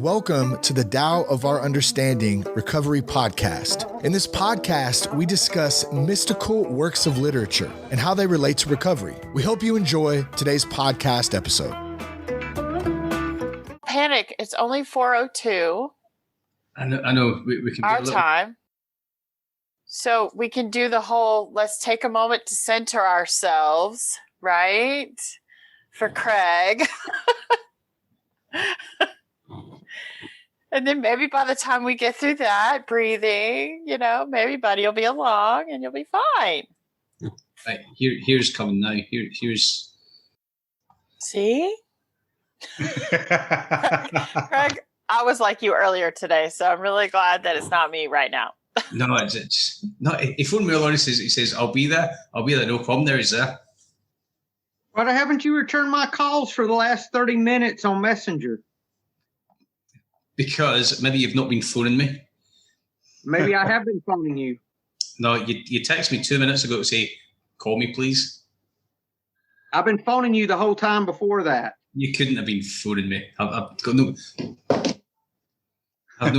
and welcome to the Tao of Our Understanding Recovery Podcast. In this podcast, we discuss mystical works of literature and how they relate to recovery. We hope you enjoy today's podcast episode. Panic, it's only 4:02. I know. We can our time. So we can do the whole, let's take a moment to center ourselves, right? For Craig. And then maybe by the time we get through that, breathing, maybe Buddy will be along and you'll be fine. Right, here's coming now. Here's. See? Craig, I was like you earlier today, so I'm really glad that it's not me right now. No, it's not. He phoned me along and he says, I'll be there, no problem, there is there. Why haven't you returned my calls for the last 30 minutes on Messenger? Because maybe you've not been phoning me. Maybe I have been phoning you. No, you texted me 2 minutes ago to say, call me, please. I've been phoning you the whole time before that. You couldn't have been phoning me. I've got no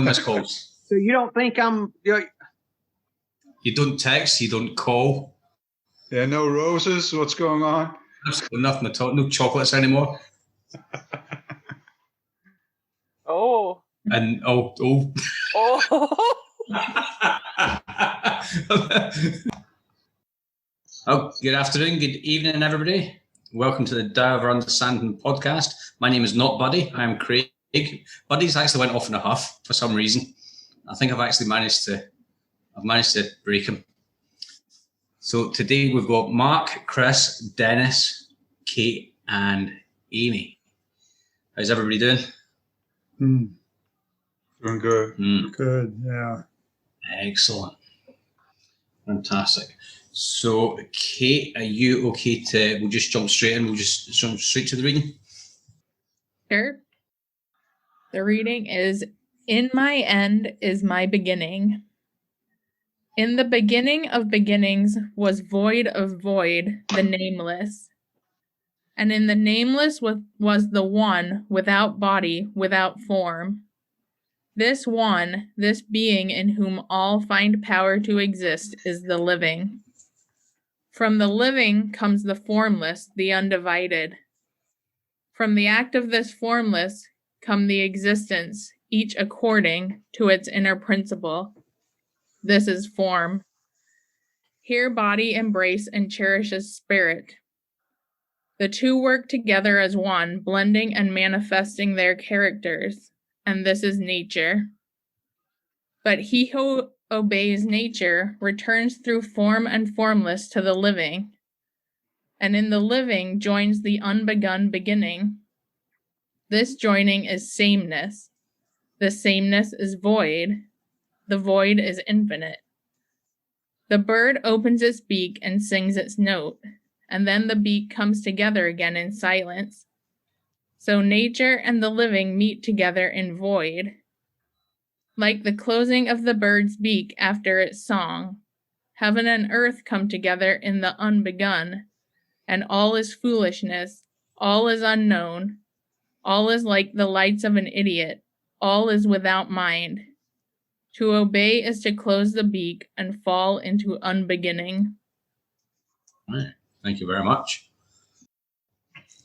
missed calls. So you don't think I'm... You don't text, you don't call. Yeah, no roses. What's going on? Nothing at all. No chocolates anymore. Oh. And oh. Oh, good afternoon, good evening, everybody. Welcome to the Tao of Our Understanding podcast. My name is not Buddy. I am Craig. Buddy's actually went off in a huff for some reason. I think I've actually managed to break him. So today we've got Mark, Chris, Dennis, Kate, and Amy. How's everybody doing? Doing good. Good, yeah. Excellent. Fantastic. So, Kate, are you okay we'll just jump straight in? We'll just jump straight to the reading? Sure. The reading is, "In my end is my beginning. In the beginning of beginnings was void of void, the nameless. And in the nameless was the one, without body, without form. This one, this being in whom all find power to exist, is the living. From the living comes the formless, the undivided. From the act of this formless come the existence, each according to its inner principle. This is form. Here body embrace and cherishes spirit. The two work together as one, blending and manifesting their characters, and this is nature. But he who obeys nature returns through form and formless to the living, and in the living joins the unbegun beginning. This joining is sameness. The sameness is void. The void is infinite. The bird opens its beak and sings its note, and then the beak comes together again in silence. So nature and the living meet together in void. Like the closing of the bird's beak after its song, heaven and earth come together in the unbegun, and all is foolishness, all is unknown, all is like the lights of an idiot, all is without mind. To obey is to close the beak and fall into unbeginning." All right. Thank you very much.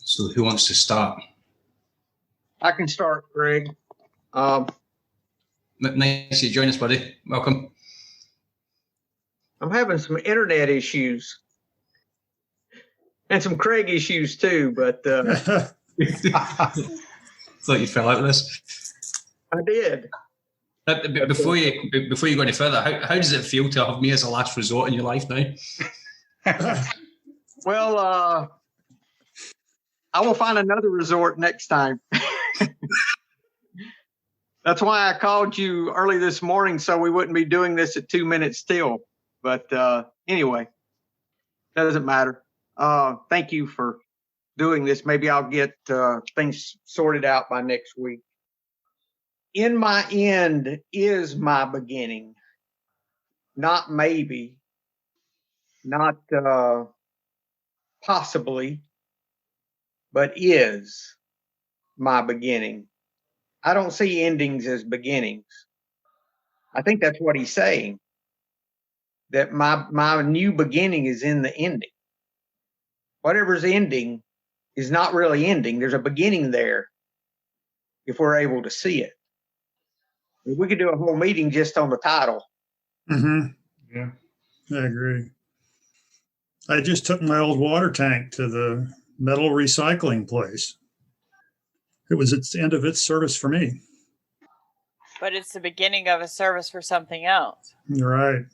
So who wants to start? I can start, Greg. Nice to join us, buddy. Welcome. I'm having some internet issues. And some Craig issues too, but Thought you fell out with this. I did. Before you go any further, how does it feel to have me as a last resort in your life now? Well, I will find another resort next time. That's why I called you early this morning, so we wouldn't be doing this at 2 minutes till. But anyway, that doesn't matter. Thank you for doing this. Maybe I'll get things sorted out by next week. In my end is my beginning. Not maybe. Not possibly. But is my beginning. I don't see endings as beginnings. I think that's what he's saying. That my new beginning is in the ending. Whatever's ending is not really ending. There's a beginning there if we're able to see it. We could do a whole meeting just on the title. Mm-hmm. Yeah, I agree. I just took my old water tank to the metal recycling place. It was its end of its service for me. But it's the beginning of a service for something else. You're right.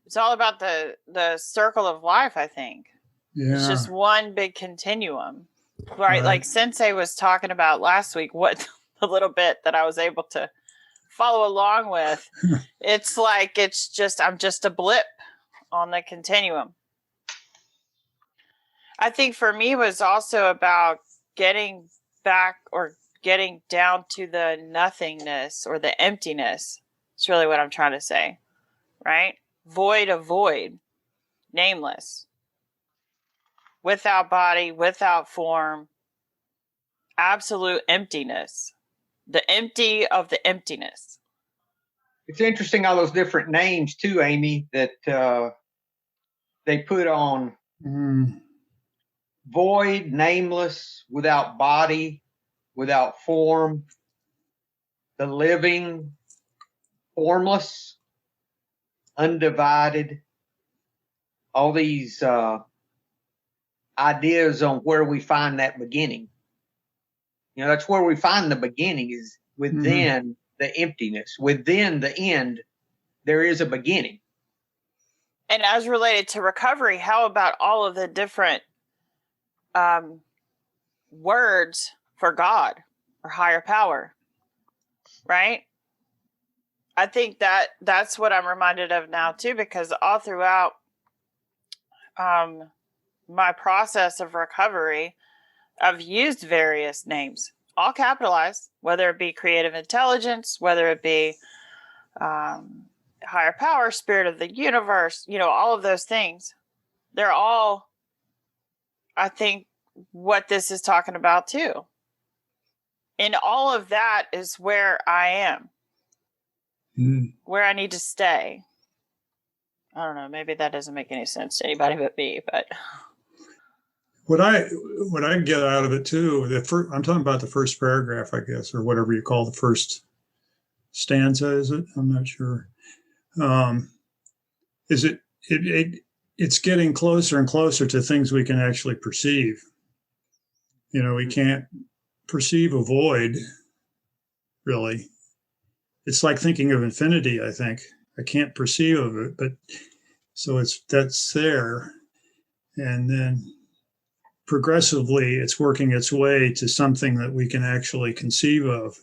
It's all about the circle of life, I think. Yeah. It's just one big continuum. Right? Like Sensei was talking about last week, what a little bit that I was able to follow along with. It's like I'm just a blip on the continuum. I think for me was also about getting back or getting down to the nothingness or the emptiness. It's really what I'm trying to say, right? Void of void, nameless, without body, without form, absolute emptiness, the empty of the emptiness. It's interesting all those different names too, Amy, that they put on void, nameless, without body, without form, the living, formless, undivided, all these ideas on where we find that beginning. You know, that's where we find the beginning is within the emptiness. Within the end, there is a beginning. And as related to recovery, how about all of the different words for God or higher power, right? I think that's what I'm reminded of now too, because all throughout my process of recovery, I've used various names, all capitalized, whether it be creative intelligence, whether it be higher power, spirit of the universe, all of those things. They're all, I think, what this is talking about too. And all of that is where I am, where I need to stay. I don't know. Maybe that doesn't make any sense to anybody but me, but what I get out of it too, I'm talking about the first paragraph, I guess, or whatever you call the first stanza, is it? I'm not sure. Is it's getting closer and closer to things we can actually perceive. We can't perceive a void, really. It's like thinking of infinity, I think. I can't perceive of it, but so that's there. And then progressively it's working its way to something that we can actually conceive of.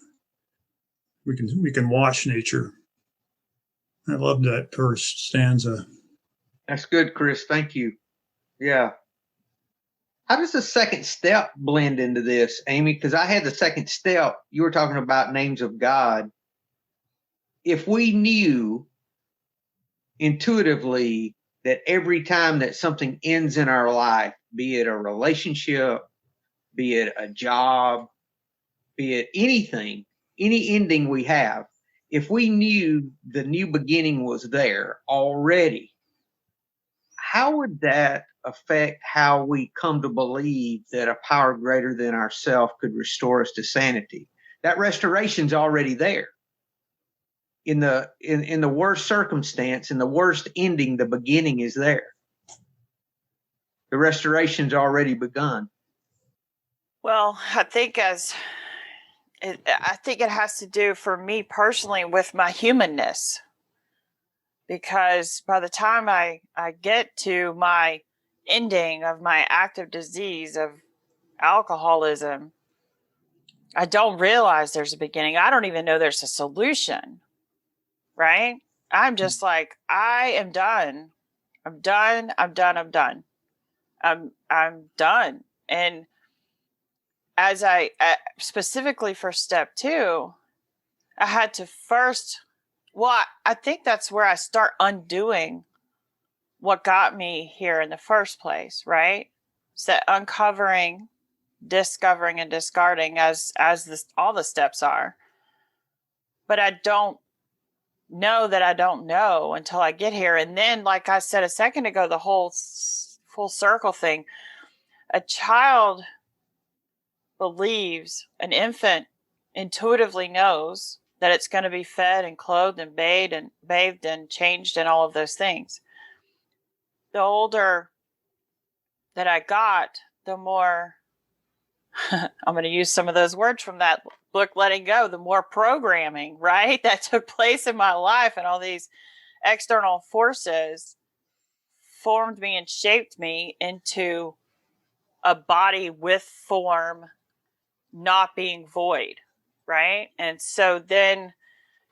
We can watch nature. I love that first stanza. That's good, Chris. Thank you. Yeah. How does the second step blend into this, Amy? Because I had the second step. You were talking about names of God. If we knew intuitively that every time that something ends in our life, be it a relationship, be it a job, be it anything, any ending we have, if we knew the new beginning was there already, how would that affect how we come to believe that a power greater than ourselves could restore us to sanity? That restoration's already there. In the worst circumstance, in the worst ending, the beginning is there. The restoration's already begun. Well, I think it has to do for me personally with my humanness. Because by the time I get to my ending of my active disease of alcoholism, I don't realize there's a beginning. I don't even know there's a solution, right? I'm just like, I am done. I'm done. I'm done. I'm done. I'm done. And as I specifically for step 2, I had to first, I think that's where I start undoing what got me here in the first place, right? It's that uncovering, discovering, and discarding as all the steps are. but I don't know that I don't know until I get here. And then, like I said a second ago, the whole full circle thing, a child believes, an infant intuitively knows that it's going to be fed and clothed and bathed and changed and all of those things. The older that I got, the more I'm going to use some of those words from that book, Letting Go, the more programming, right, that took place in my life, and all these external forces formed me and shaped me into a body with form, not being void, right? And so then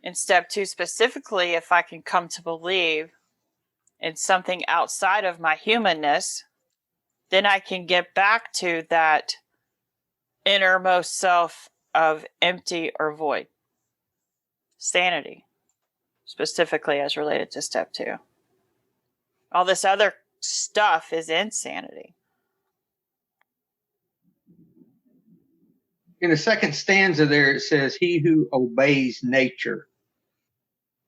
in step 2 specifically, if I can come to believe in something outside of my humanness, then I can get back to that innermost self of empty or void. Sanity, specifically as related to step 2. All this other stuff is insanity. In the second stanza there, it says, he who obeys nature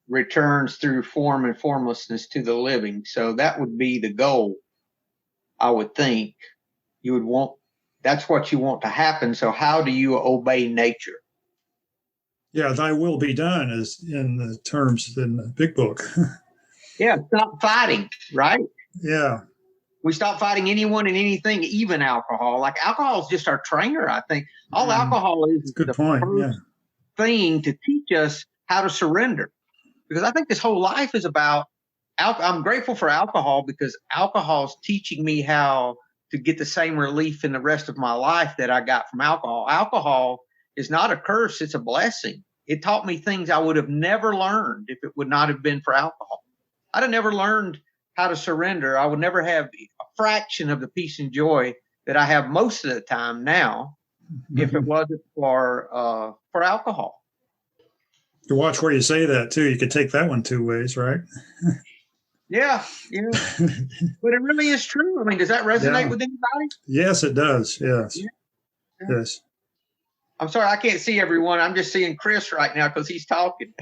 returns through form and formlessness to the living. So that would be the goal, I would think. You would want, that's what you want to happen. So how do you obey nature? Yeah, thy will be done is in the terms in the big book. Yeah, stop fighting, right? Yeah. We stop fighting anyone and anything, even alcohol. Like alcohol is just our trainer, I think. All alcohol is good the point. first thing to teach us how to surrender. Because I think this whole life is about, I'm grateful for alcohol because alcohol is teaching me how to get the same relief in the rest of my life that I got from alcohol. Alcohol is not a curse, it's a blessing. It taught me things I would have never learned if it would not have been for alcohol. I'd have never learned how to surrender. I would never have a fraction of the peace and joy that I have most of the time now if it wasn't for alcohol. You watch where you say that too. You could take that one 2 ways, right? Yeah. But it really is true. I mean, does that resonate with anybody? Yes, it does. Yes. Yeah. Yes. I'm sorry, I can't see everyone. I'm just seeing Chris right now because he's talking.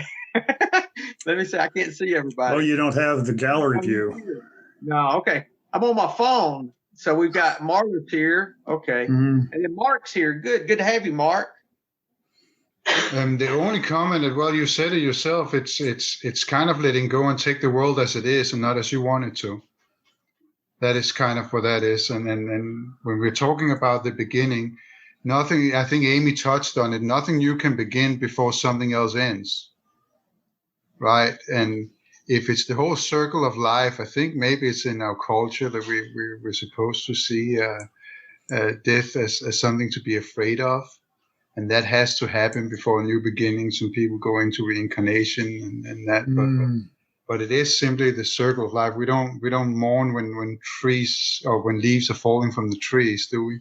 Let me see. I can't see everybody. Oh, you don't have the gallery view. No, okay. I'm on my phone. So we've got Margaret here. Okay. And then Mark's here. Good to have you, Mark. The only comment that, well, you said it yourself, it's kind of letting go and take the world as it is and not as you want it to. That is kind of what that is. And when we're talking about the beginning, nothing, I think Amy touched on it, nothing new can begin before something else ends. Right? And if it's the whole circle of life, I think maybe it's in our culture that we're supposed to see death as something to be afraid of. And that has to happen before a new beginning. Some people go into reincarnation and that, but it is simply the circle of life. We don't mourn when trees or when leaves are falling from the trees, do we?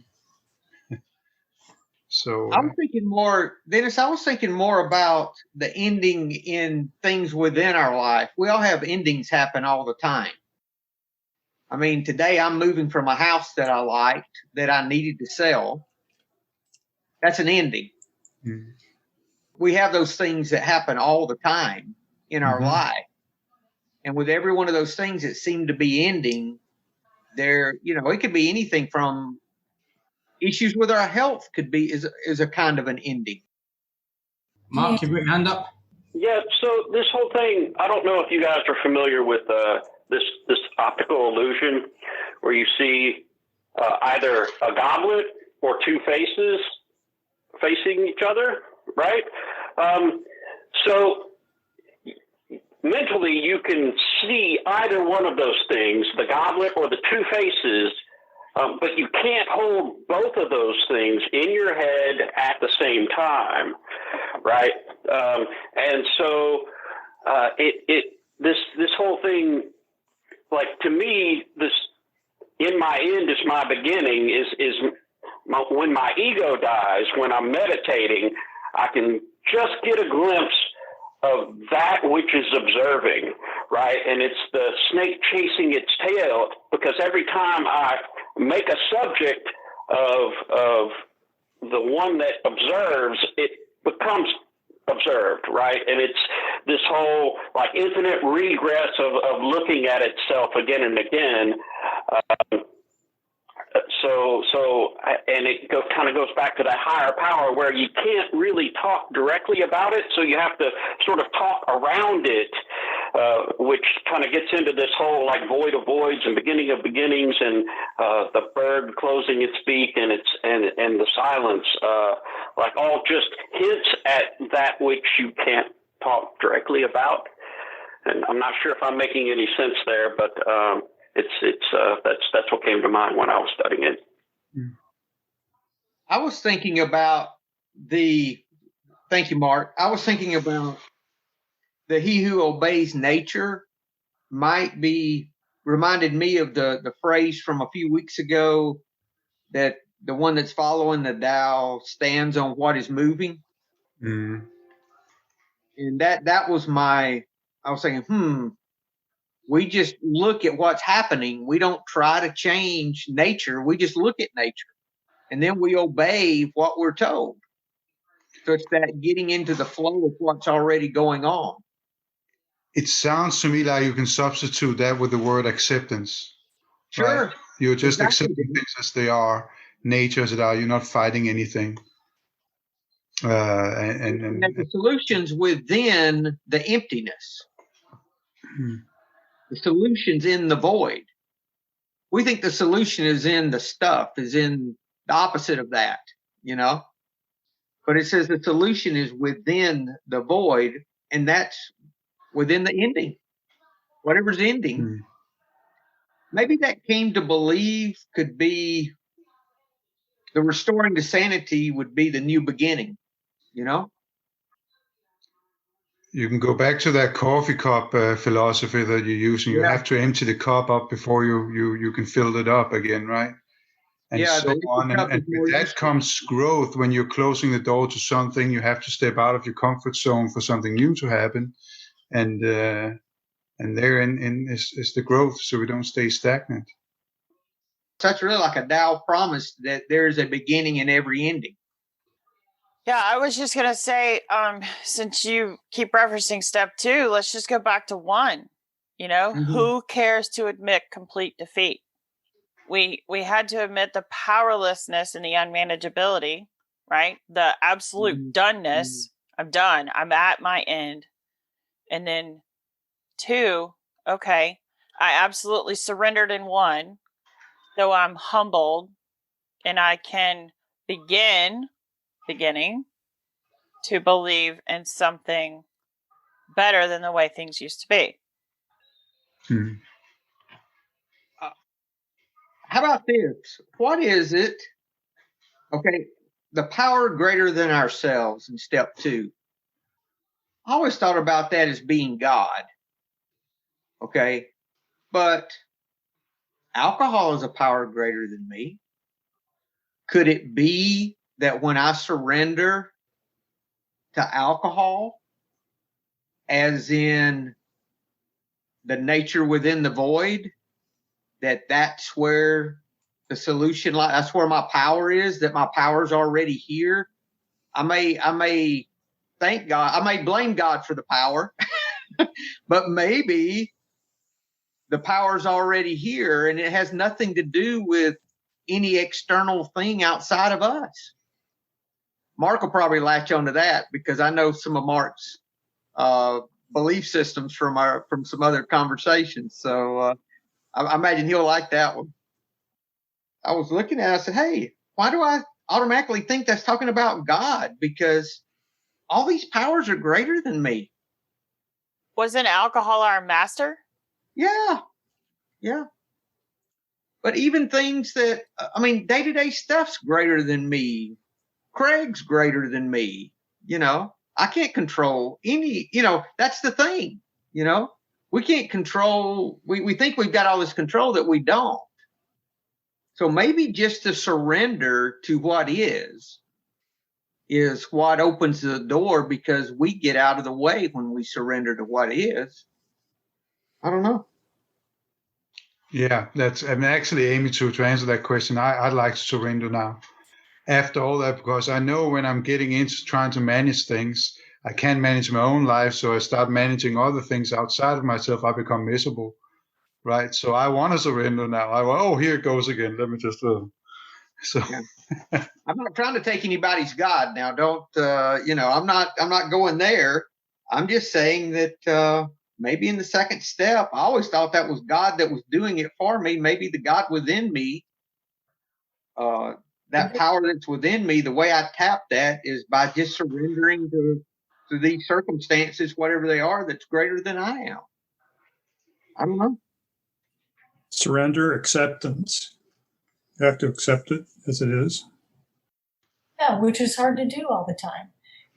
So I'm thinking more, Dennis. I was thinking more about the ending in things within our life. We all have endings happen all the time. I mean, today I'm moving from a house that I liked that I needed to sell. That's an ending. We have those things that happen all the time in our life. And with every one of those things that seem to be ending, there, it could be anything from issues with our health is a kind of an ending. Mark, you put your hand up? Yeah, so this whole thing, I don't know if you guys are familiar with this optical illusion where you see either a goblet or two faces facing each other, right? So mentally you can see either one of those things, the goblet or the two faces, but you can't hold both of those things in your head at the same time, right? And so this whole thing, like, to me, this in my end is my beginning is when my ego dies, when I'm meditating, I can just get a glimpse of that which is observing, right? And it's the snake chasing its tail, because every time I make a subject of the one that observes, it becomes observed, right? And it's this whole like infinite regress of looking at itself again and again. And it kind of goes back to that higher power where you can't really talk directly about it, so you have to sort of talk around it, which kind of gets into this whole like void of voids and beginning of beginnings, and the bird closing its beak and the silence, like all just hints at that which you can't talk directly about. And I'm not sure if I'm making any sense there, but that's what came to mind when I was studying it. I was thinking about thank you, Mark. I was thinking about he who obeys nature might be reminded me of the phrase from a few weeks ago that the one that's following the Tao stands on what is moving. Mm. And that was I was thinking, we just look at what's happening. We don't try to change nature. We just look at nature. And then we obey what we're told. So it's that getting into the flow of what's already going on. It sounds to me like you can substitute that with the word acceptance. Sure. Right? You're just Exactly. accepting things as they are, nature as it are. You're not fighting anything. And the solution's within the emptiness. The solution's in the void. We think the solution is in the stuff, is in the opposite of that, But it says the solution is within the void, and that's within the ending. Whatever's ending. Maybe that came to believe could be the restoring to sanity would be the new beginning, You can go back to that coffee cup philosophy that you're using. You have to empty the cup up before you can fill it up again, right? And so on. And with that comes growth. When you're closing the door to something, you have to step out of your comfort zone for something new to happen. And therein is the growth, so we don't stay stagnant. That's really like a Tao promise that there's a beginning in every ending. Yeah, I was just going to say, since you keep referencing step 2, let's just go back to 1. Who cares to admit complete defeat? We had to admit the powerlessness and the unmanageability, right? The absolute doneness. I'm done. I'm at my end. And then 2, okay, I absolutely surrendered in 1. So I'm humbled and I can beginning to believe in something better than the way things used to be. How about this? What is it? Okay, the power greater than ourselves in step 2. I always thought about that as being God. Okay, but alcohol is a power greater than me. Could it be that when I surrender to alcohol, as in the nature within the void, that's where the solution lies? That's where my power is, that my power's already here? I may thank God. I may blame God for the power, but maybe the power's already here and it has nothing to do with any external thing outside of us. Mark will probably latch onto that because I know some of Mark's belief systems from some other conversations. So I imagine he'll like that one. I was looking at it, I said, hey, why do I automatically think that's talking about God? Because all these powers are greater than me. Wasn't alcohol our master? Yeah. But even things that, day-to-day stuff's greater than me. Craig's greater than me. I can't control any, that's the thing, we can't control, we think we've got all this control that we don't. So maybe just to surrender to what is what opens the door, because we get out of the way when we surrender to what is. I don't know. Yeah, actually, Amy, to answer that question, I'd like to surrender now. After all that, because I know when I'm getting into trying to manage things, I can't manage my own life, so I start managing other things outside of myself. I become miserable, right? So I want to surrender now. Oh, here it goes again. Let me just so. Yeah. I'm not trying to take anybody's God now. Don't I'm not going there. I'm just saying that maybe in the second step, I always thought that was God that was doing it for me. Maybe the God within me, that power that's within me, the way I tap that is by just surrendering to these circumstances, whatever they are, that's greater than I am. I don't know. Surrender, acceptance. You have to accept it as it is. Yeah, which is hard to do all the time.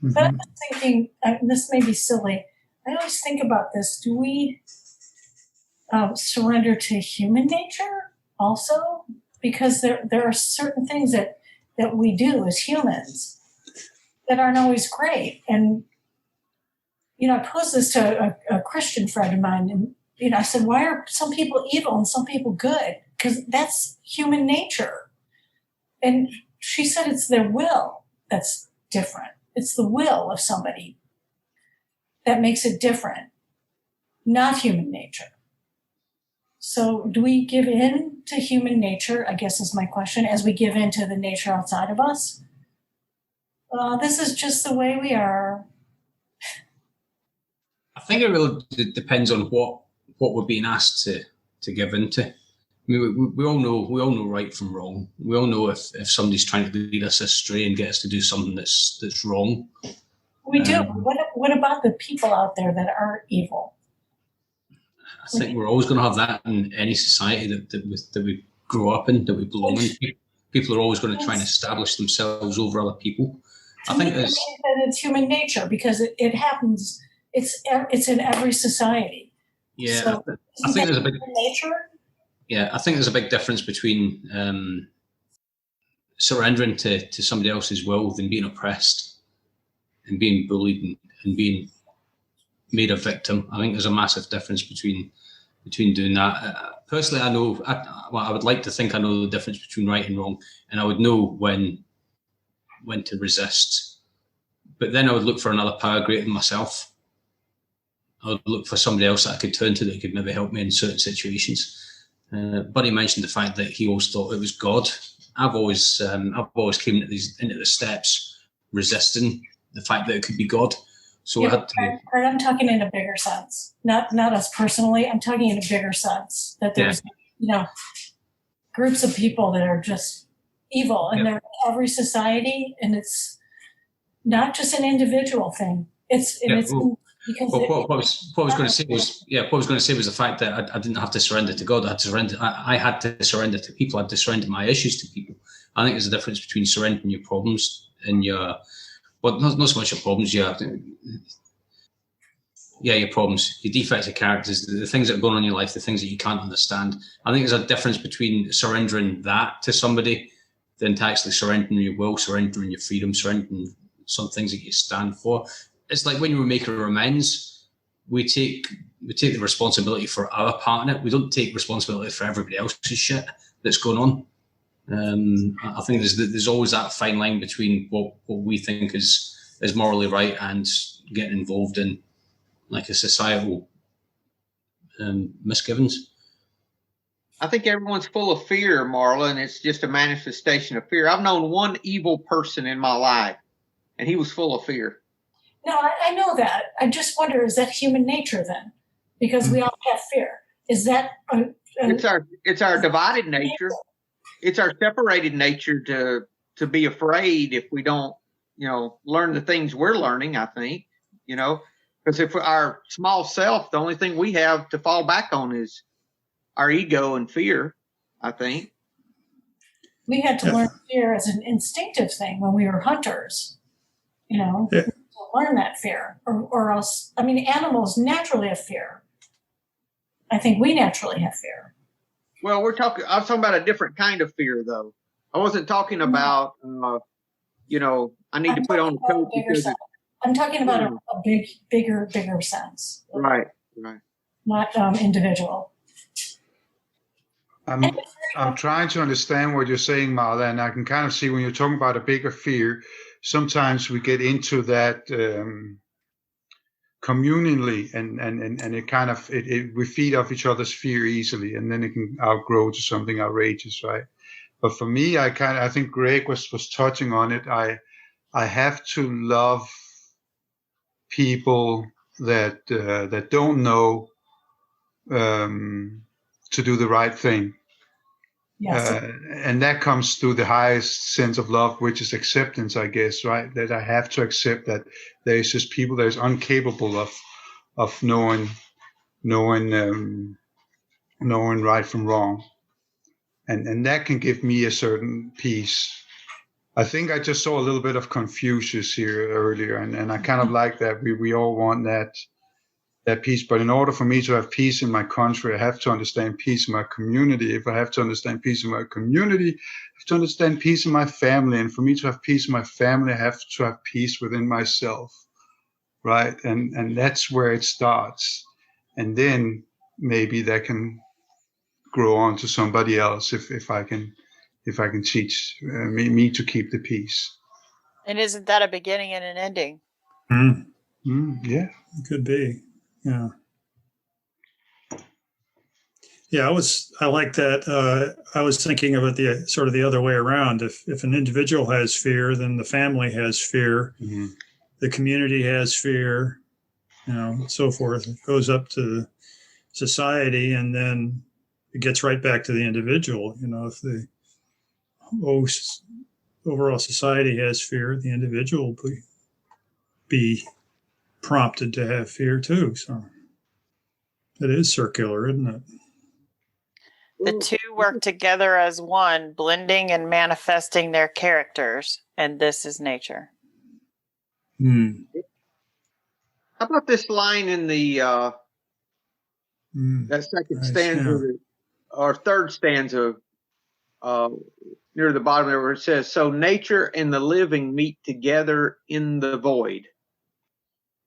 Mm-hmm. But I was thinking, this may be silly. I always think about this. Do we surrender to human nature also? Because there are certain things that we do as humans that aren't always great. And, I posed this to a Christian friend of mine, and, I said, why are some people evil and some people good? Because that's human nature. And she said it's their will that's different. It's the will of somebody that makes it different, not human nature. So do we give in to human nature, I guess is my question, as we give in to the nature outside of us? This is just the way we are. I think it really depends on what we're being asked to give into. I mean, we all know right from wrong. We all know if somebody's trying to lead us astray and get us to do something that's wrong. We do. What about the people out there that are evil? I think we're always going to have that in any society that we grow up in, that we belong in. People are always going to try and establish themselves over other people. I think that it's human nature because it happens. It's in every society. Yeah, so, I think there's a big nature. Yeah, I think there's a big difference between surrendering to somebody else's will than being oppressed and being bullied and being made a victim. I think there's a massive difference between doing that. Personally, I would like to think I know the difference between right and wrong, and I would know when to resist. But then I would look for another power greater than myself. I would look for somebody else that I could turn to that could maybe help me in certain situations. Buddy mentioned the fact that he always thought it was God. I've always came into the steps resisting the fact that it could be God. So yeah, I had to. I'm talking in a bigger sense, not us personally. I'm talking in a bigger sense that there's groups of people that are just evil, and they're in every society, and it's not just an individual thing. What I was going to say was the fact that I didn't have to surrender to God. I had to surrender to people. I had to surrender my issues to people. I think there's a difference between surrendering your problems and not so much your problems. Your problems, your defects, your characters, the things that are going on in your life, the things that you can't understand. I think there's a difference between surrendering that to somebody than to actually surrendering your will, surrendering your freedom, surrendering some things that you stand for. It's like when you were making amends, we take the responsibility for our part in it. We don't take responsibility for everybody else's shit that's going on. I think there's always that fine line between what we think is morally right and getting involved in like a societal misgivings. I think everyone's full of fear, Marla, and it's just a manifestation of fear. I've known one evil person in my life, and he was full of fear. No, I know that. I just wonder, is that human nature then? Because we all have fear. Is that it's our divided nature. It's our separated nature to be afraid if we don't, learn the things we're learning, I think, because if our small self, the only thing we have to fall back on is our ego and fear, I think. We had to learn fear as an instinctive thing when we were hunters, to learn that fear or else, animals naturally have fear. I think we naturally have fear. Well, I was talking about a different kind of fear, though. I wasn't talking about, I need to put on a coat because I'm talking about a bigger sense. Right. Not individual. I'm trying to understand what you're saying, Marla, and I can kind of see when you're talking about a bigger fear, sometimes we get into that communally, and it kind of we feed off each other's fear easily, and then it can outgrow to something outrageous, right? But for me, I think Greg was touching on it. I have to love people that don't know to do the right thing. Yes. And that comes through the highest sense of love, which is acceptance, I guess, right? That I have to accept that there's just people that is incapable of knowing right from wrong, and that can give me a certain peace. I think I just saw a little bit of Confucius here earlier, and I kind of like that. We all want that peace, but in order for me to have peace in my country, I have to understand peace in my community. If I have to understand peace in my community, I have to understand peace in my family. And for me to have peace in my family, I have to have peace within myself, right? And that's where it starts. And then maybe that can grow on to somebody else if I can teach me to keep the peace. And isn't that a beginning and an ending? Yeah, it could be. Yeah. Yeah, I like that. I was thinking of it the sort of the other way around. If an individual has fear, then the family has fear, the community has fear, so forth. It goes up to society, and then it gets right back to the individual. If the overall society has fear, the individual will be prompted to have fear too. So it is circular, isn't it? The two work together as one, blending and manifesting their characters, and this is nature. How about this line in the that second stanza, or third stanza, near the bottom there, where it says, "So nature and the living meet together in the void,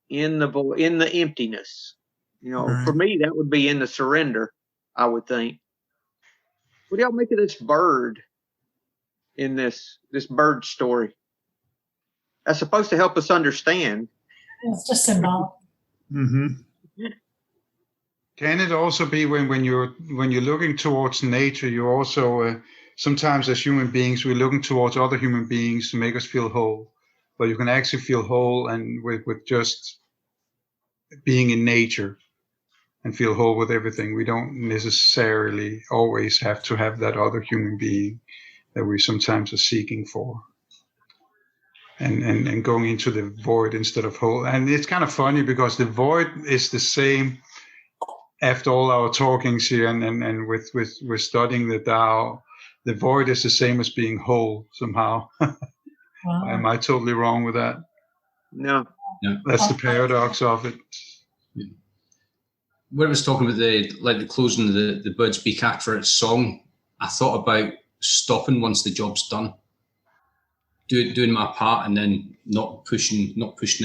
in the emptiness." For me, that would be in the surrender, I would think. What do y'all make of this bird in this bird story? That's supposed to help us understand. It's just symbolic. Can it also be when you're looking towards nature, you're also sometimes as human beings we're looking towards other human beings to make us feel whole, but you can actually feel whole and with just being in nature and feel whole with everything. We don't necessarily always have to have that other human being that we sometimes are seeking for. And going into the void instead of whole. And it's kind of funny because the void is the same after all our talkings here and with we're studying the Tao. The void is the same as being whole somehow. Wow. Am I totally wrong with that? No. That's the paradox of it. When I was talking about the closing of the bird's beak after its song, I thought about stopping once the job's done. Doing my part and then not pushing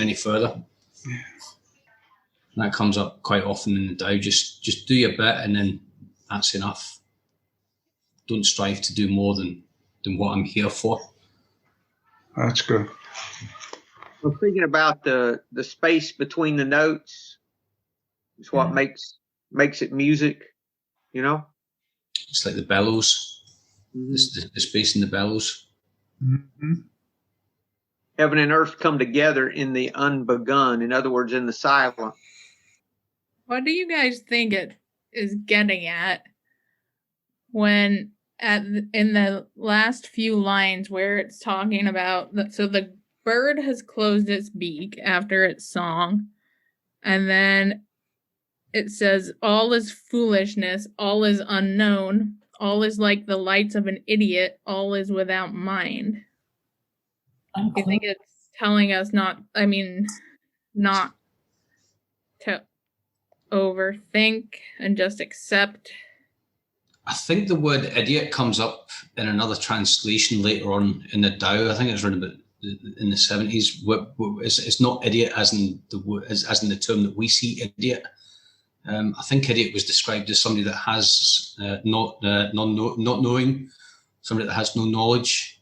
any further. Yeah. That comes up quite often in the Tao. Just do your bit and then that's enough. Don't strive to do more than what I'm here for. That's good. I'm thinking about the space between the notes. It's what makes it music, It's like the bellows. The space in the bellows. Heaven and earth come together in the unbegun. In other words, in the silent. What do you guys think it is getting at when in the last few lines where it's talking about so the bird has closed its beak after its song, and then it says all is foolishness, all is unknown, all is like the lights of an idiot, all is without mind. I think it's telling us not to overthink and just accept. I think the word idiot comes up in another translation later on in the Tao. I think it's written about in the 70s. It's not idiot as in the term that we see idiot. I think idiot was described as somebody that has not knowing, somebody that has no knowledge.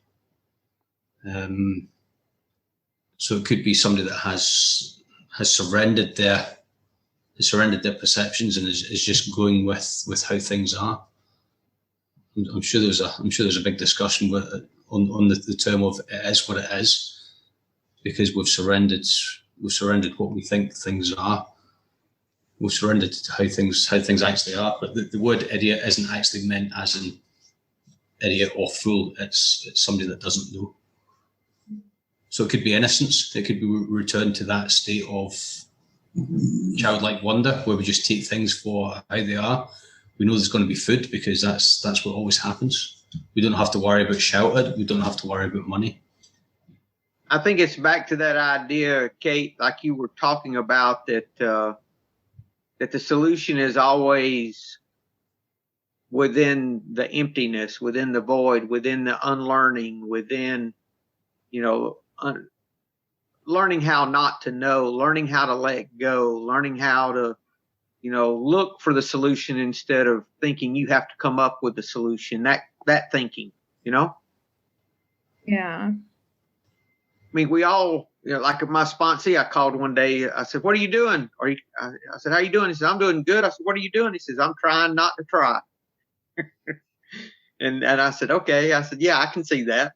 So it could be somebody that has has surrendered their perceptions and is just going with how things are. I'm sure there's a big discussion on the term of it is what it is, because we've surrendered what we think things are. We've surrendered to how things actually are. But the word idiot isn't actually meant as an idiot or fool. It's somebody that doesn't know. So it could be innocence. It could be returned to that state of childlike wonder, where we just take things for how they are. We know there's going to be food because that's what always happens. We don't have to worry about shelter. We don't have to worry about money. I think it's back to that idea, Kate, like you were talking about, that the solution is always within the emptiness, within the void, within the unlearning, within, learning how not to know, learning how to let go, learning how to, look for the solution instead of thinking you have to come up with the solution. That thinking, Yeah. I mean, we all, like my sponsee, I called one day. I said, "What are you doing?" I said, "How you doing?" He said, "I'm doing good." I said, "What are you doing?" He says, "I'm trying not to try." and I said, "Okay." I said, "Yeah, I can see that."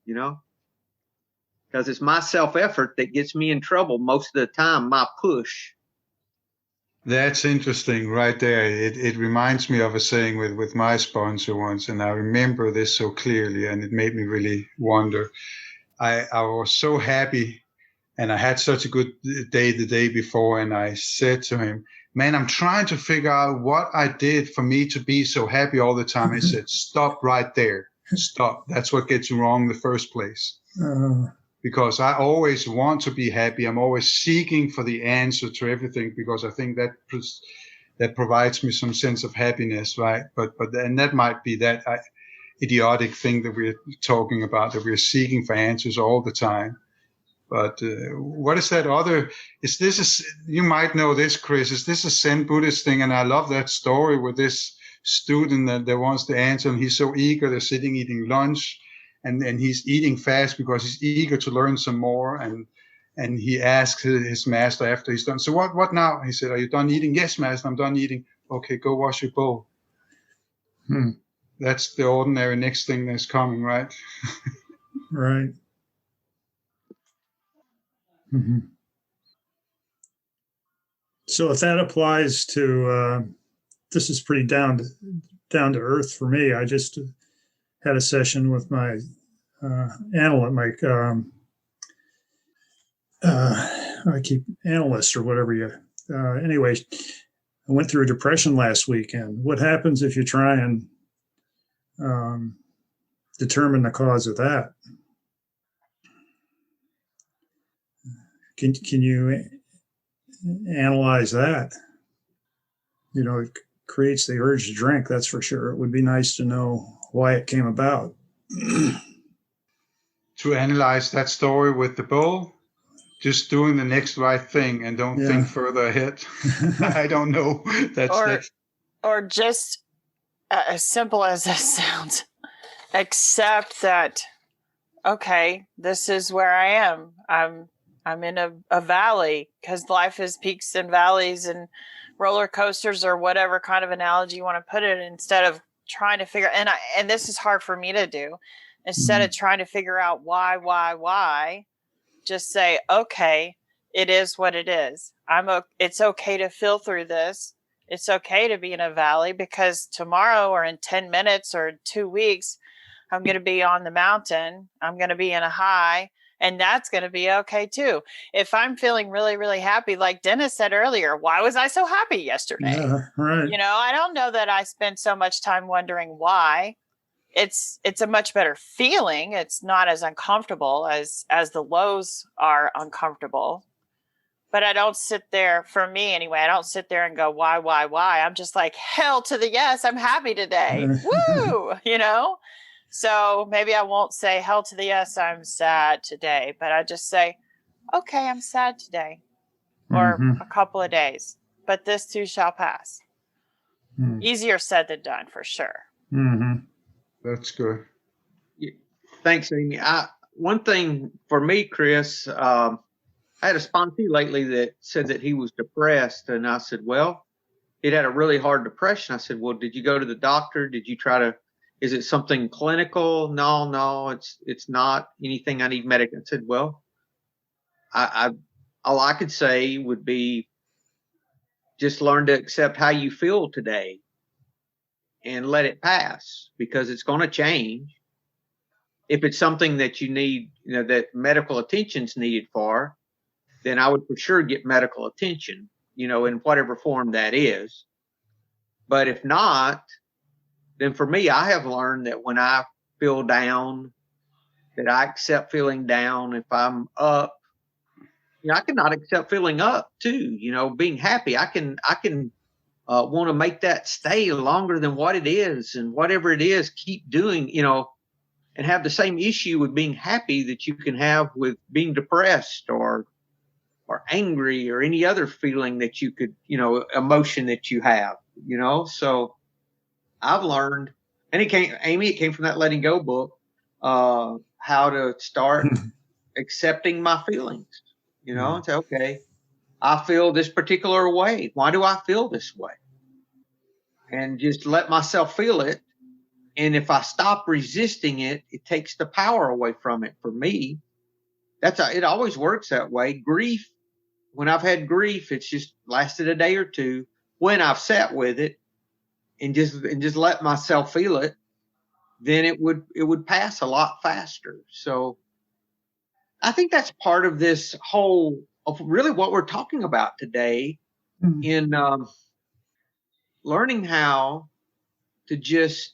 Because it's my self-effort that gets me in trouble most of the time, my push. That's interesting right there. It reminds me of a saying with my sponsor once, and I remember this so clearly, and it made me really wonder. I was so happy, and I had such a good day the day before, and I said to him, "Man, I'm trying to figure out what I did for me to be so happy all the time." He said, "Stop right there. Stop. That's what gets you wrong in the first place." Because I always want to be happy. I'm always seeking for the answer to everything, because I think that provides me some sense of happiness, right? But then that might be that idiotic thing that we're talking about, that we're seeking for answers all the time. But what is that other? You might know this, Chris. Is this a Zen Buddhist thing? And I love that story with this student that wants the answer, and he's so eager. They're sitting eating lunch. And he's eating fast because he's eager to learn some more. And he asks his master after he's done, "So what now?" He said, "Are you done eating?" "Yes, master, I'm done eating." "Okay, go wash your bowl." That's the ordinary next thing that's coming, right? Right. Mm-hmm. So if that applies to, this is pretty down to earth for me. I just had a session with my analyst, analyst or whatever you. Anyway, I went through a depression last weekend. What happens if you try and determine the cause of that? Can you analyze that? It creates the urge to drink, that's for sure. It would be nice to know why it came about. To analyze that story with the bowl, just doing the next right thing and don't think further ahead. I don't know. Or just as simple as that sounds, accept that, okay, this is where I am. I'm in a valley, because life is peaks and valleys and roller coasters, or whatever kind of analogy you want to put it, instead of trying to figure, and this is hard for me to do, instead of trying to figure out why, just say, okay, it is what it is. It's okay to feel through this. It's okay to be in a valley, because tomorrow or in 10 minutes or 2 weeks, I'm going to be on the mountain. I'm going to be in a high, and that's going to be okay too. If I'm feeling really, really happy, like Dennis said earlier, why was I so happy yesterday? Yeah, right. I don't know that I spent so much time wondering why. It's a much better feeling. It's not as uncomfortable as the lows are uncomfortable. But I don't sit there, for me anyway, I don't sit there and go, why? I'm just like, hell to the yes, I'm happy today. Woo! So maybe I won't say hell to the yes, I'm sad today, but I just say, okay, I'm sad today, or a couple of days, but this too shall pass. Easier said than done, for sure. That's good. Thanks, Amy. One thing for me, Chris, I had a sponsee lately that said that he was depressed, and I said, well, he'd had a really hard depression. I said, well, did you go to the doctor? Did you try to, is it something clinical? No, it's not anything I need medical. I said, well, I all I could say would be just learn to accept how you feel today and let it pass, because it's going to change. If it's something that you need, that medical attention's needed for, then I would for sure get medical attention, in whatever form that is. But if not, then for me, I have learned that when I feel down, that I accept feeling down. If I'm up, I cannot accept feeling up too. Being happy, I can want to make that stay longer than what it is, and whatever it is, keep doing. And have the same issue with being happy that you can have with being depressed or angry or any other feeling that you could, emotion that you have. So I've learned, and it came from that Letting Go book, how to start accepting my feelings, and say, okay, I feel this particular way. Why do I feel this way? And just let myself feel it. And if I stop resisting it, it takes the power away from it. For me, it always works that way. Grief, when I've had grief, it's just lasted a day or two. When I've sat with it and just let myself feel it, then it would pass a lot faster. So I think that's part of this whole of really what we're talking about today, in learning how to just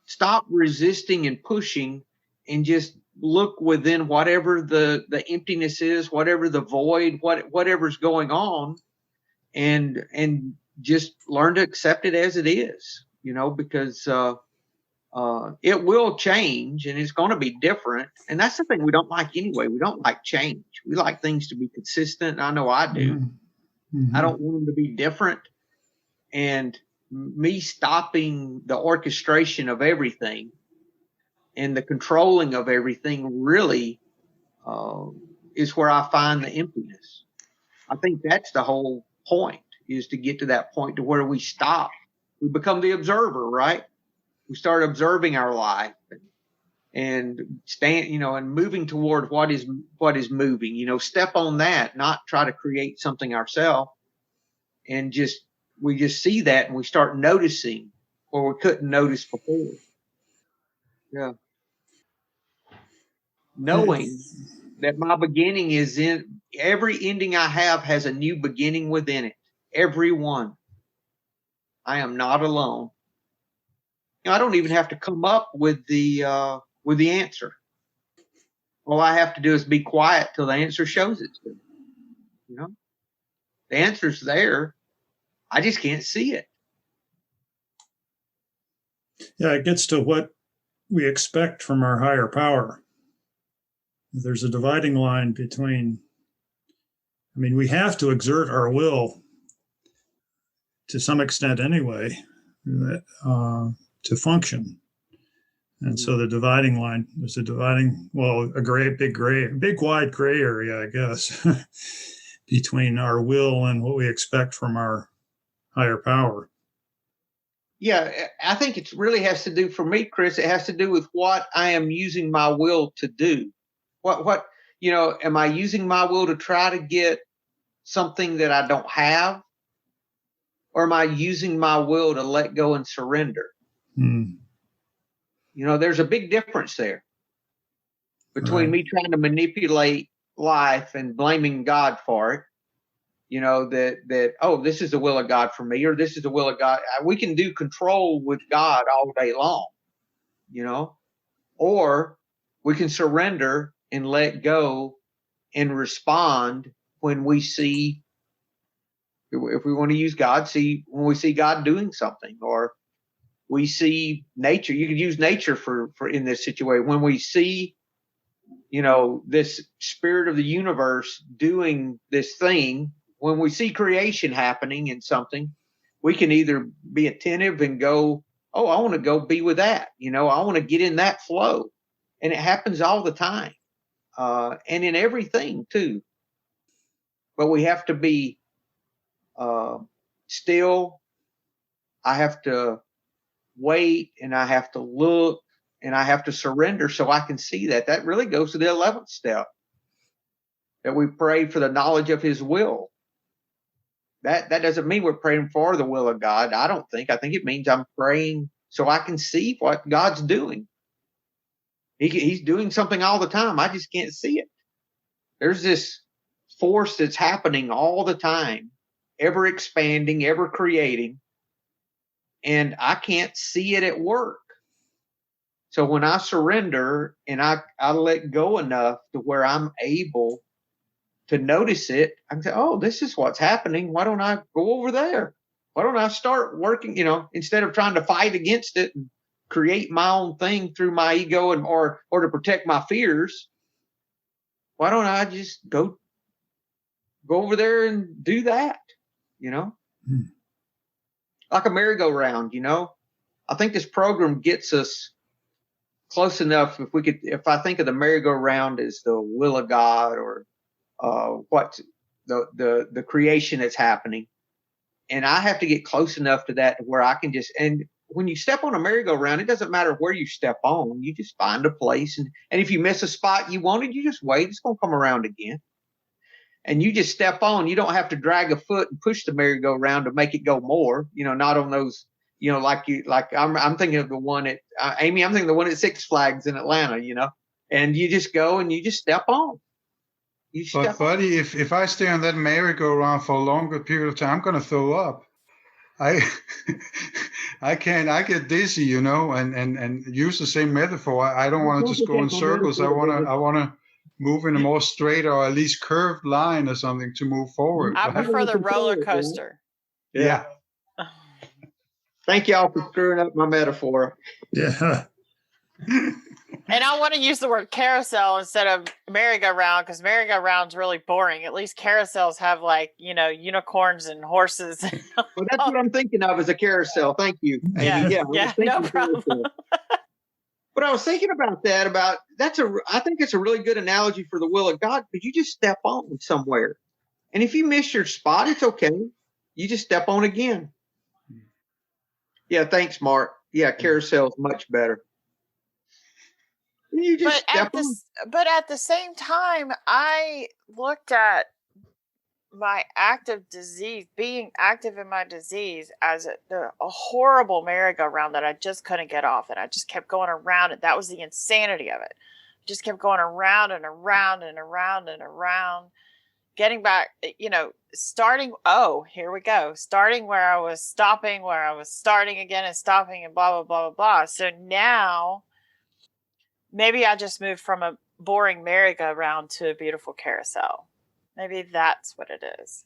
stop resisting and pushing, and just look within whatever the emptiness is, whatever the void, whatever's going on, and just learn to accept it as it is, because it will change, and it's going to be different. And that's the thing we don't like anyway. We don't like change. We like things to be consistent. I know I do. Mm-hmm. I don't want them to be different. And me stopping the orchestration of everything and the controlling of everything really is where I find the emptiness. I think that's the whole point, is to get to that point to where we stop. We become the observer, right? We start observing our life and and moving toward what is moving, step on that, not try to create something ourselves. And we just see that, and we start noticing where we couldn't notice before. Yeah. Knowing that my beginning is in every ending I have has a new beginning within it. Every one. I am not alone. I don't even have to come up with the answer. All I have to do is be quiet till the answer shows it to me. The answer's there. I just can't see it. Yeah, it gets to what we expect from our higher power. There's a dividing line between, we have to exert our will to some extent anyway, to function. And so the dividing line, there's a big wide gray area, I guess, between our will and what we expect from our higher power. Yeah, I think it really has to do, for me, Chris, it has to do with what I am using my will to do. Am I using my will to try to get something that I don't have? Or am I using my will to let go and surrender? There's a big difference there between me trying to manipulate life and blaming God for it. This is the will of God for me, or this is the will of God. We can do control with God all day long, or we can surrender and let go and respond when we see, if we want to use God, when we see God doing something, or we see nature. You could use nature for in this situation. When we see, this spirit of the universe doing this thing, when we see creation happening in something, we can either be attentive and go, oh, I want to go be with that. I want to get in that flow. And it happens all the time. and in everything too. But we have to be still. I have to wait, and I have to look, and I have to surrender so I can see that. That really goes to the 11th step, that we pray for the knowledge of his will. That doesn't mean we're praying for the will of God. I don't think. I think it means I'm praying so I can see what God's doing. He's doing something all the time. I just can't see it. There's this force that's happening all the time, ever expanding, ever creating, and I can't see it at work. So when I surrender and I let go enough to where I'm able to notice it, I can say, oh, this is what's happening. Why don't I go over there? Why don't I start working, instead of trying to fight against it and create my own thing through my ego or to protect my fears? Why don't I just go over there and do that, Like a merry-go-round, I think this program gets us close enough. If I think of the merry-go-round as the will of God, or what the creation that's happening, and I have to get close enough to that where I can and when you step on a merry-go-round, it doesn't matter where you step on. You just find a place, and if you miss a spot you wanted, you just wait. It's going to come around again, and you just step on. You don't have to drag a foot and push the merry-go-round to make it go more. Not on those. I'm thinking of the one at Amy. I'm thinking of the one at Six Flags in Atlanta. And you just go and you just step on. But buddy, if I stay on that merry-go-round for a longer period of time, I'm going to throw up. I can't. I get dizzy, and use the same metaphor. I don't want to just go in circles. I want to move in a more straight or at least curved line or something to move forward. I prefer the roller coaster. Yeah. Thank y'all for screwing up my metaphor. Yeah. And I want to use the word carousel instead of merry-go-round, because merry-go-round's really boring. At least carousels have unicorns and horses. Well, that's what I'm thinking of as a carousel. Thank you. Yeah, no problem. But I was thinking about that. I think it's a really good analogy for the will of God, because you just step on somewhere, and if you miss your spot, it's okay. You just step on again. Yeah, thanks, Mark. Yeah, carousel's much better. You just but at the same time, I looked at my active disease, being active in my disease, as a horrible merry-go-round that I just couldn't get off, and I just kept going around it. That was the insanity of it. Just kept going around and around and around and around, getting back, starting. Oh, here we go. Starting where I was stopping, where I was starting again and stopping, and blah, blah, blah, blah, blah. So now maybe I just moved from a boring merry-go-round to a beautiful carousel. Maybe that's what it is.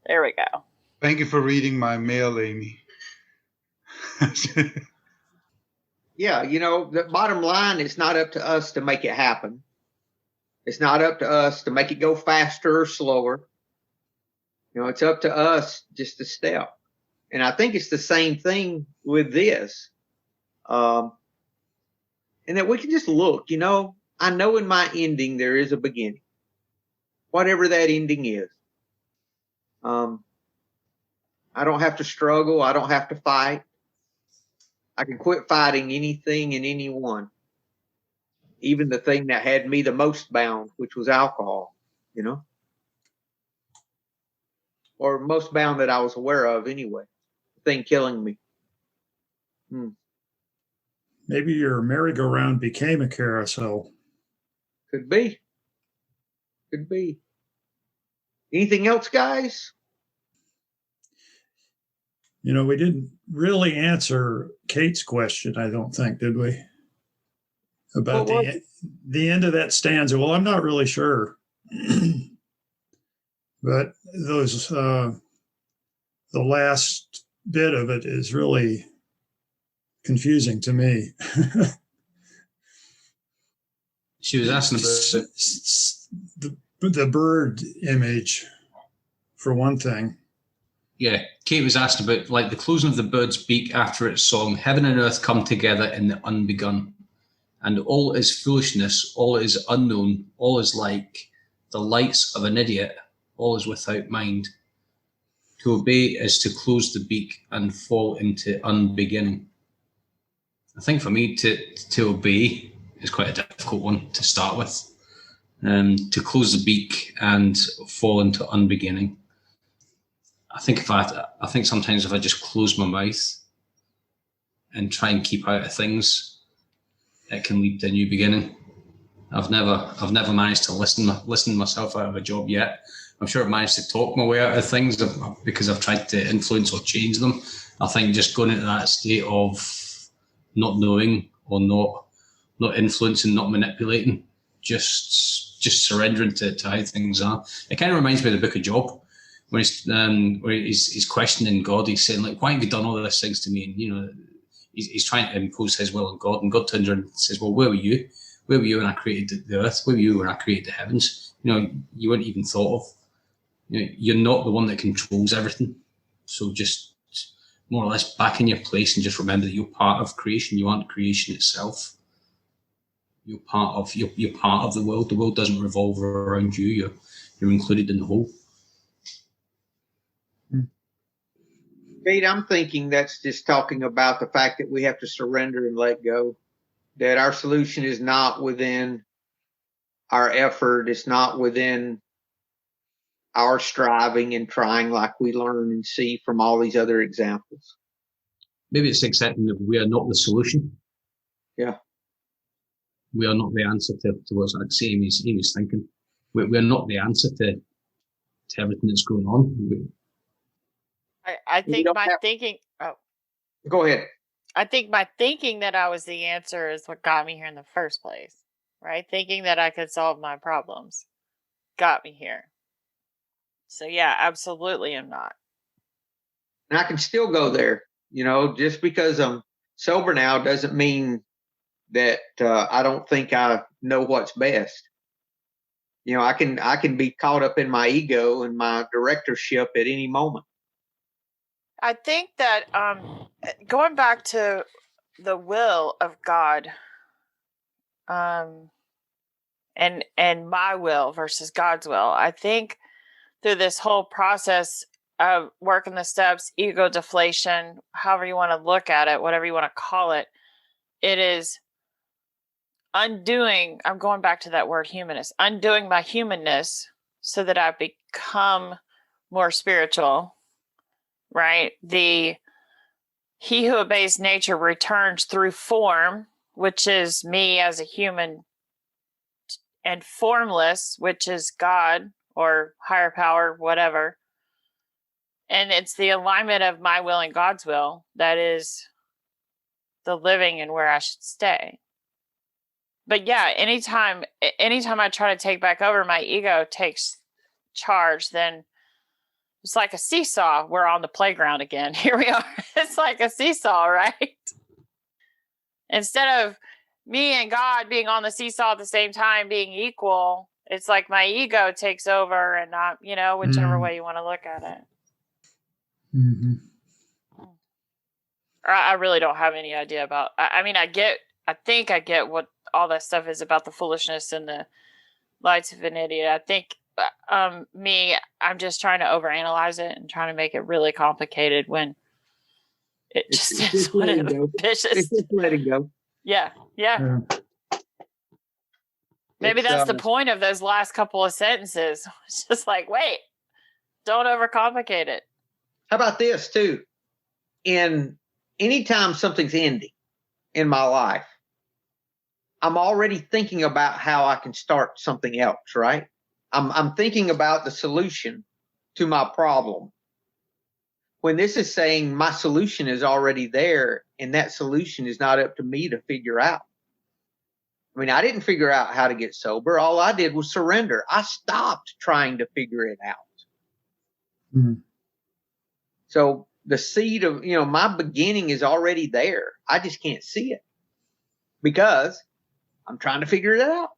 There we go. Thank you for reading my mail, Amy. Yeah, the bottom line, it's not up to us to make it happen. It's not up to us to make it go faster or slower. It's up to us just to step. And I think it's the same thing with this. And that we can just look, I know in my ending there is a beginning, whatever that ending is. I don't have to struggle. I don't have to fight. I can quit fighting anything and anyone, even the thing that had me the most bound, which was alcohol, or most bound that I was aware of anyway, the thing killing me. Maybe your merry-go-round became a carousel. Could be. Anything else, guys? We didn't really answer Kate's question, I don't think, did we? About the end of that stanza. Well, I'm not really sure. But those the last bit of it is really confusing to me. She was asking about the bird image, for one thing. Yeah, Kate was asked about the closing of the bird's beak after its song, "Heaven and earth come together in the unbegun." And all is foolishness, all is unknown, all is like the lights of an idiot, all is without mind. To obey is to close the beak and fall into unbeginning. I think for me to obey is quite a difficult one to start with. To close the beak and fall into unbeginning. I think sometimes if I just close my mouth and try and keep out of things, it can lead to a new beginning. I've never managed to listen myself out of a job yet. I'm sure I've managed to talk my way out of things because I've tried to influence or change them. I think just going into that state of not knowing or not influencing, not manipulating, just surrendering to how things are. It kind of reminds me of the Book of Job, when he's questioning God. He's saying, like, why have you done all these things to me? And he's trying to impose his will on God, and God turns around and says, well, where were you? Where were you when I created the earth? Where were you when I created the heavens? You weren't even thought of. You're not the one that controls everything. So just more or less back in your place and just remember that you're part of creation. You aren't creation itself. You're part of the world. The world doesn't revolve around you. You're included in the whole. Kate, I'm thinking that's just talking about the fact that we have to surrender and let go. That our solution is not within our effort. It's not within our striving and trying, like we learn and see from all these other examples. Maybe it's accepting that we are not the solution. Yeah. We are not the answer to what ACIM is thinking. We're not the answer to everything that's going on. I think my thinking. Oh, go ahead. I think my thinking that I was the answer is what got me here in the first place, right? Thinking that I could solve my problems got me here. So yeah, absolutely, I'm not. And I can still go there. Just because I'm sober now doesn't mean that I don't think I know what's best. I can be caught up in my ego and my directorship at any moment. I think that going back to the will of God, and my will versus God's will, I think through this whole process of working the steps, ego deflation, however you want to look at it, whatever you want to call it, it is undoing. I'm going back to that word humanist, undoing my humanness so that I become more spiritual. Right? He who obeys nature returns through form, which is me as a human, and formless, which is God or higher power, whatever. And it's the alignment of my will and God's will that is the living and where I should stay. But yeah, anytime I try to take back over, my ego takes charge, then it's like a seesaw. We're on the playground again. Here we are. It's like a seesaw, right? Instead of me and God being on the seesaw at the same time, being equal, it's like my ego takes over and not, whichever way you want to look at it. Mm-hmm. I really don't have any idea about, I think I get what all that stuff is about, the foolishness and the lights of an idiot. I think I'm just trying to overanalyze it and trying to make it really complicated when it just is one of the vicious. It's just letting go. Yeah. Maybe that's the point of those last couple of sentences. It's just like, wait, don't overcomplicate it. How about this too? Anytime something's ending in my life, I'm already thinking about how I can start something else, right? I'm thinking about the solution to my problem. When this is saying my solution is already there, and that solution is not up to me to figure out. I didn't figure out how to get sober. All I did was surrender. I stopped trying to figure it out. Mm-hmm. So the seed of, my beginning is already there. I just can't see it because I'm trying to figure it out.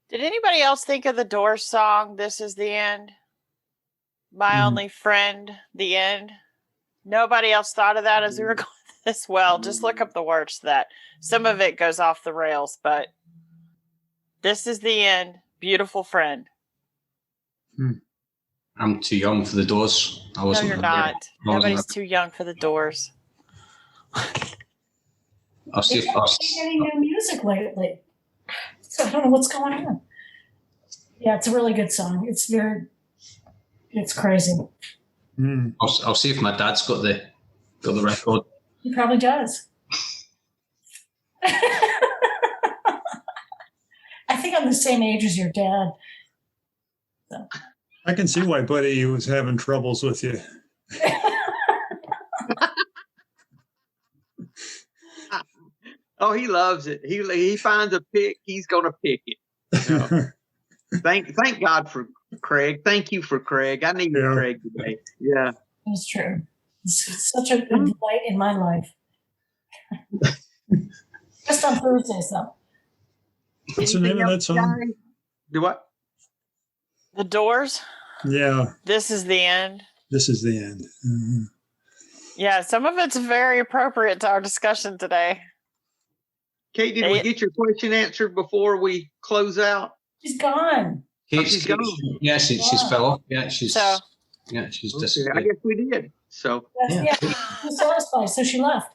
Did anybody else think of the Doors song, This Is the End? My Only Friend, The End? Nobody else thought of that as we were going as well. Just look up the words to that. Some of it goes off the rails, but this is the end. Beautiful friend. I'm too young for the Doors. I No, wasn't. you're not. Nobody's too young for the Doors. I'll see They if haven't made any new music lately, so I don't know what's going on. Yeah, it's a really good song. It's crazy. I'll see if my dad's got the record. He probably does. I think I'm the same age as your dad. So. I can see why Buddy was having troubles with you. Oh, he loves it. He finds a pick, he's gonna pick it. You know? Thank God for Craig. Thank you for Craig. I needed Craig today. Yeah, it's true. It's such a good light in my life. Just on Thursdays, though. What's the name of that song? Do what? The Doors. Yeah. This is the end. This is the end. Mm-hmm. Yeah, some of it's very appropriate to our discussion today. Kate, did we get your question answered before we close out? She's gone. She's gone. Yeah, she's fell off. Yeah, she's disappeared. I guess we did. So yeah, she's satisfied, so she left.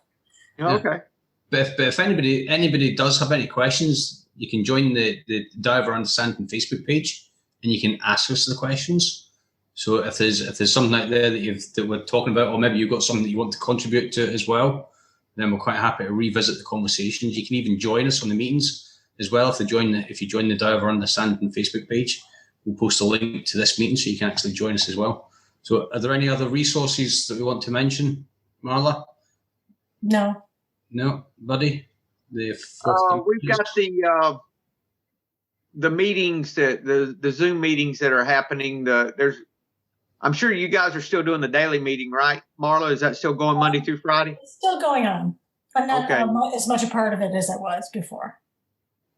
Okay. But if anybody does have any questions, you can join the Diver Understanding Facebook page, and you can ask us the questions. So if there's something out there that we're talking about, or maybe you've got something that you want to contribute to it as well, then we're quite happy to revisit the conversations. You can even join us on the meetings as well. If you join the Diver Understanding Facebook page, we'll post a link to this meeting so you can actually join us as well. So are there any other resources that we want to mention, Marla? No, Buddy? We've got the meetings, the Zoom meetings that are happening. I'm sure you guys are still doing the daily meeting, right? Marla, is that still going Monday through Friday? It's still going on, but not as much a part of it as it was before.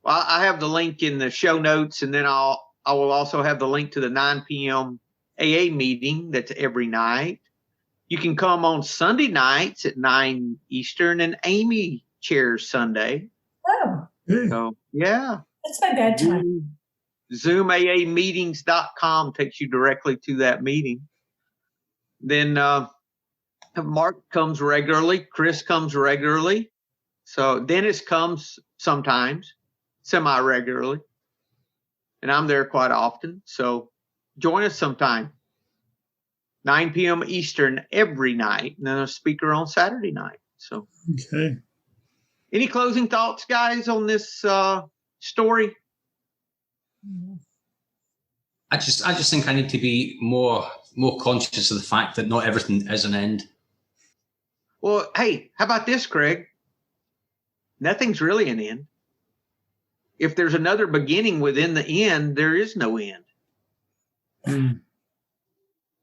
Well, I have the link in the show notes, and then I will also have the link to the 9 p.m. AA meeting that's every night. You can come on Sunday nights at 9 Eastern, and Amy chairs Sunday. Oh. So, yeah. That's my bedtime. ZoomAAmeetings.com takes you directly to that meeting. Then Mark comes regularly. Chris comes regularly. So Dennis comes sometimes, semi-regularly. And I'm there quite often. So join us sometime. 9 p.m. Eastern every night. And then a speaker on Saturday night. So, okay. Any closing thoughts, guys, on this story? I just think I need to be more conscious of the fact that not everything is an end. Well, hey, how about this, Craig? Nothing's really an end. If there's another beginning within the end, there is no end.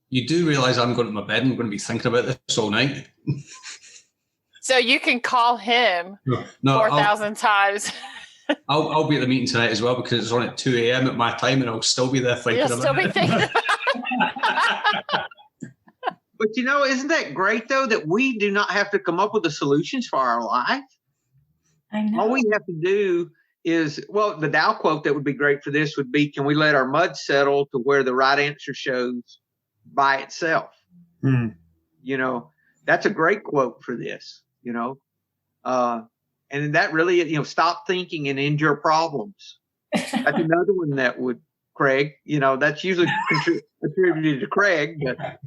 You do realize I'm going to my bed and I'm going to be thinking about this all night. So you can call him 4,000 times. I'll be at the meeting tonight as well because it's on at 2 a.m. at my time, and I'll still be there thinking about it. But isn't that great though that we do not have to come up with the solutions for our life? I know. All we have to do is, the Tao quote that would be great for this would be, can we let our mud settle to where the right answer shows by itself? That's a great quote for this, and that really, stop thinking and end your problems. That's another one that would, Craig, that's usually attributed to Craig, but,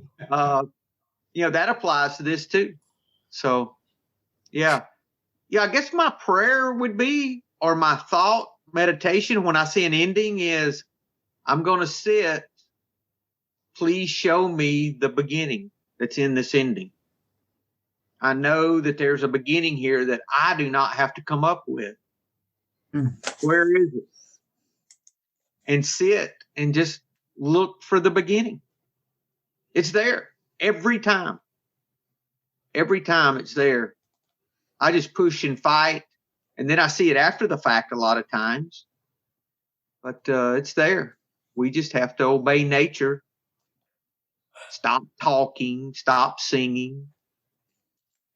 that applies to this too. So, yeah, I guess my prayer would be, or my thought meditation when I see an ending is, I'm going to sit, please show me the beginning that's in this ending. I know that there's a beginning here that I do not have to come up with. Where is it? And sit and just look for the beginning. It's there every time. Every time it's there. I just push and fight. And then I see it after the fact a lot of times. But it's there. We just have to obey nature. Stop talking. Stop singing.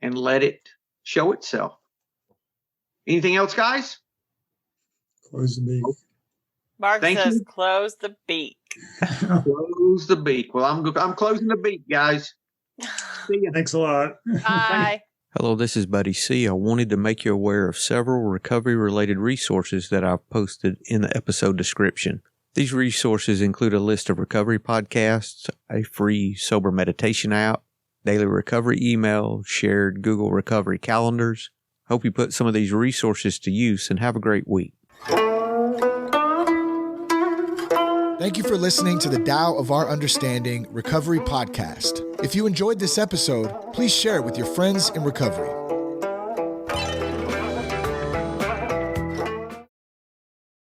And let it show itself. Anything else, guys? Close the beak. Mark Thank says, you. close the beak. Close the beak. Well, I'm closing the beak, guys. See ya. Thanks a lot. Bye. Hello, this is Buddy C. I wanted to make you aware of several recovery-related resources that I've posted in the episode description. These resources include a list of recovery podcasts, a free sober meditation app, daily recovery email, shared Google recovery calendars. Hope you put some of these resources to use and have a great week. Thank you for listening to the Tao of Our Understanding Recovery Podcast. If you enjoyed this episode, please share it with your friends in recovery.